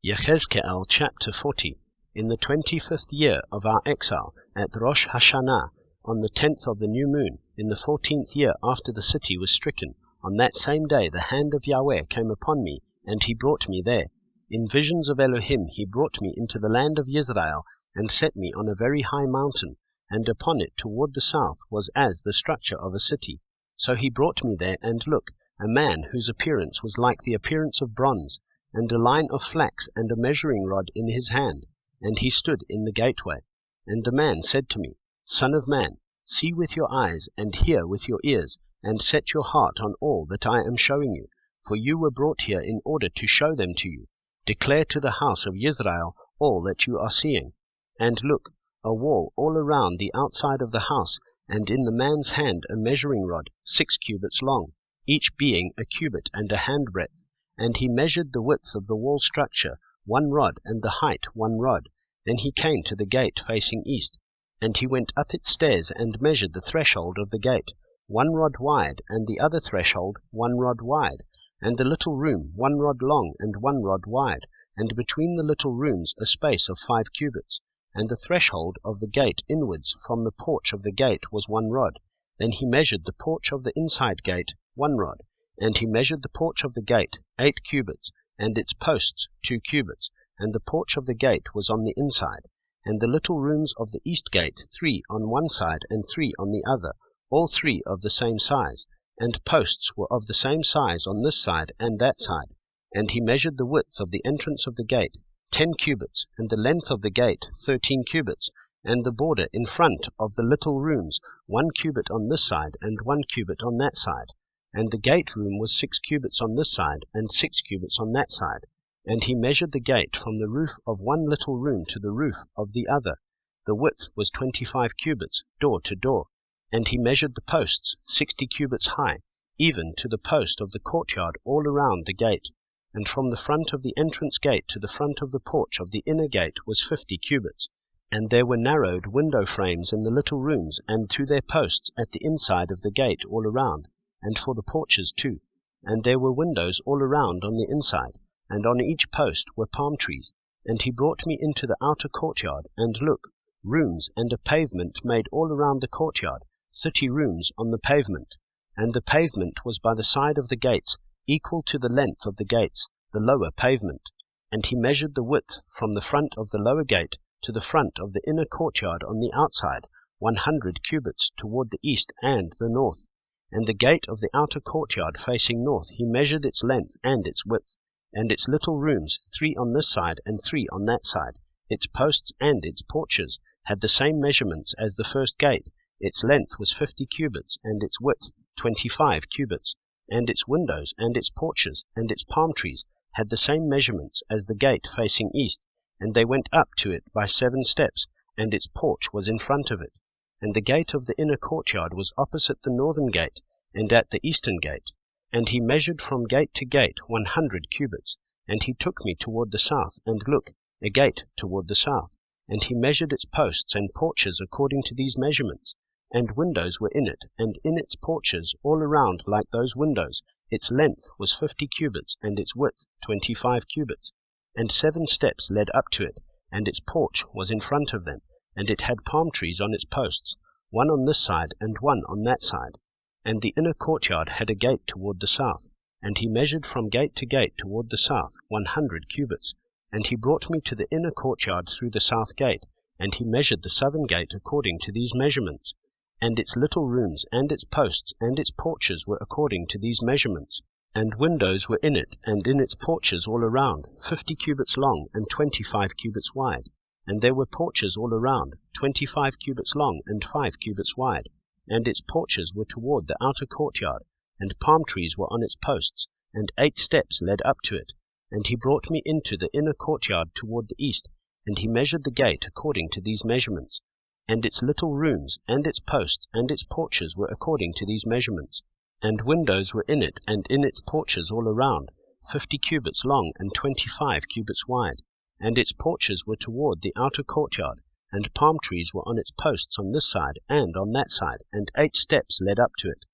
Yehezq'ėl chapter 40. In the 25th year of our exile, at Rosh Hashanah, on the 10th of the new moon, in the 14th year after the city was stricken, on that same day the hand of Yahweh came upon me, and he brought me there. In visions of Elohim he brought me into the land of Israel, and set me on a very high mountain, and upon it toward the south was as the structure of a city. So he brought me there, and look, a man whose appearance was like the appearance of bronze, and a line of flax and a measuring rod in his hand, and he stood in the gateway. And the man said to me, Son of man, see with your eyes, and hear with your ears, and set your heart on all that I am showing you, for you were brought here in order to show them to you. Declare to the house of Israel all that you are seeing. And look, a wall all around the outside of the house, and in the man's hand a measuring rod, 6 cubits long, each being a cubit and a handbreadth. And he measured the width of the wall structure, 1 rod, and the height 1 rod. Then he came to the gate facing east, and he went up its stairs and measured the threshold of the gate, 1 rod wide, and the other threshold 1 rod wide, and the little room 1 rod long and 1 rod wide, and between the little rooms a space of 5 cubits. And the threshold of the gate inwards from the porch of the gate was 1 rod. Then he measured the porch of the inside gate 1 rod. And he measured the porch of the gate 8 cubits, and its posts 2 cubits, and the porch of the gate was on the inside. And the little rooms of the east gate 3 on one side and 3 on the other, all 3 of the same size, and posts were of the same size on this side and that side. And he measured the width of the entrance of the gate 10 cubits, and the length of the gate 13 cubits, and the border in front of the little rooms 1 cubit on this side and 1 cubit on that side. And the gate room was 6 cubits on this side, and 6 cubits on that side. And he measured the gate from the roof of one little room to the roof of the other. The width was 25 cubits, door to door. And he measured the posts 60 cubits high, even to the post of the courtyard all around the gate. And from the front of the entrance gate to the front of the porch of the inner gate was 50 cubits. And there were narrowed window frames in the little rooms, and to their posts at the inside of the gate all around, and for the porches too. And there were windows all around on the inside, and on each post were palm trees. And he brought me into the outer courtyard, and look, rooms and a pavement made all around the courtyard, 30 rooms on the pavement. And the pavement was by the side of the gates, equal to the length of the gates, the lower pavement. And he measured the width from the front of the lower gate to the front of the inner courtyard on the outside, 100 cubits toward the east and the north. And the gate of the outer courtyard facing north he measured its length and its width, and its little rooms 3 on this side and 3 on that side. Its posts and its porches had the same measurements as the first gate. Its length was 50 cubits, and its width 25 cubits. And its windows and its porches and its palm trees had the same measurements as the gate facing east, and they went up to it by 7 steps, and its porch was in front of it. And the gate of the inner courtyard was opposite the northern gate, and at the eastern gate. And he measured from gate to gate 100 cubits. And he took me toward the south, and look, a gate toward the south. And he measured its posts and porches according to these measurements. And windows were in it, and in its porches all around like those windows. Its length was 50 cubits, and its width 25 cubits. And 7 steps led up to it, and its porch was in front of them. And it had palm trees on its posts, 1 on this side and 1 on that side. And the inner courtyard had a gate toward the south. And he measured from gate to gate toward the south 100 cubits. And he brought me to the inner courtyard through the south gate, and he measured the southern gate according to these measurements. And its little rooms and its posts and its porches were according to these measurements. And windows were in it, and in its porches all around, 50 cubits long and 25 cubits wide. And there were porches all around, 25 cubits long and 5 cubits wide. And its porches were toward the outer courtyard, and palm trees were on its posts, and 8 steps led up to it. And he brought me into the inner courtyard toward the east, and he measured the gate according to these measurements. And its little rooms and its posts and its porches were according to these measurements. And windows were in it, and in its porches all around, 50 cubits long and 25 cubits wide. And its porches were toward the outer courtyard, and palm trees were on its posts on this side and on that side, and 8 steps led up to it.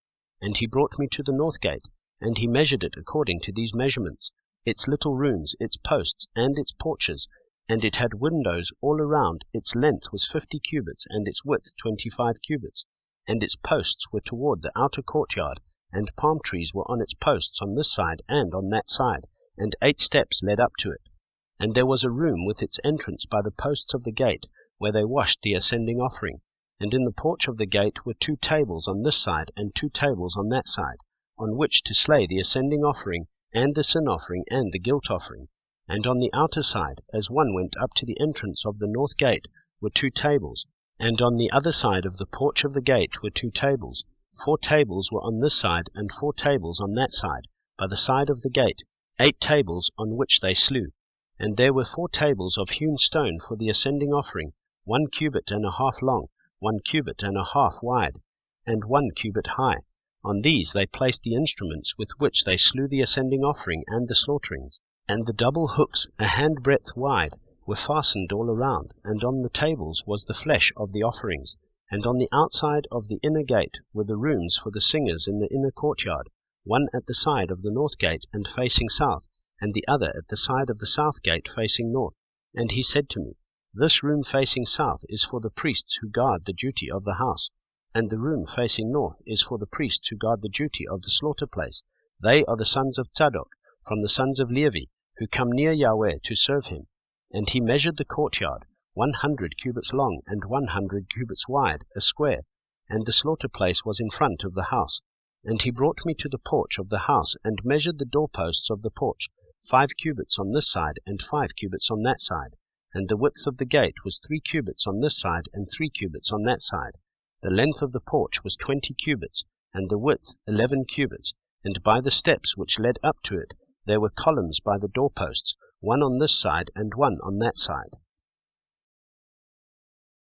And he brought me to the north gate, and he measured it according to these measurements. its little rooms, its posts, and its porches, and it had windows all around. Its length was 50 cubits, and its width 25 cubits. And its posts were toward the outer courtyard, and palm trees were on its posts on this side and on that side, and 8 steps led up to it. And there was a room with its entrance by the posts of the gate, where they washed the ascending offering. And in the porch of the gate were 2 tables on this side and 2 tables on that side, on which to slay the ascending offering, and the sin offering, and the guilt offering. And on the outer side, as one went up to the entrance of the north gate, were 2 tables. And on the other side of the porch of the gate were 2 tables. 4 tables were on this side, and 4 tables on that side, by the side of the gate, 8 tables on which they slew. And there were 4 tables of hewn stone for the ascending offering, 1 cubit and a half long, 1 cubit and a half wide, and 1 cubit high. On these they placed the instruments with which they slew the ascending offering and the slaughterings. And the double hooks, a handbreadth wide, were fastened all around, and on the tables was the flesh of the offerings. And on the outside of the inner gate were the rooms for the singers in the inner courtyard, one at the side of the north gate and facing south, and the other at the side of the south gate facing north. And he said to me, This room facing south is for the priests who guard the duty of the house, and the room facing north is for the priests who guard the duty of the slaughter place. They are the sons of Tzadok, from the sons of Levi, who come near Yahweh to serve him. And he measured the courtyard, 100 cubits long and 100 cubits wide, a square, and the slaughter place was in front of the house. And he brought me to the porch of the house, and measured the doorposts of the porch, 5 cubits on this side and 5 cubits on that side. And the width of the gate was 3 cubits on this side and 3 cubits on that side. The length of the porch was 20 cubits, and the width 11 cubits. And by the steps which led up to it there were columns by the doorposts, one on this side and one on that side.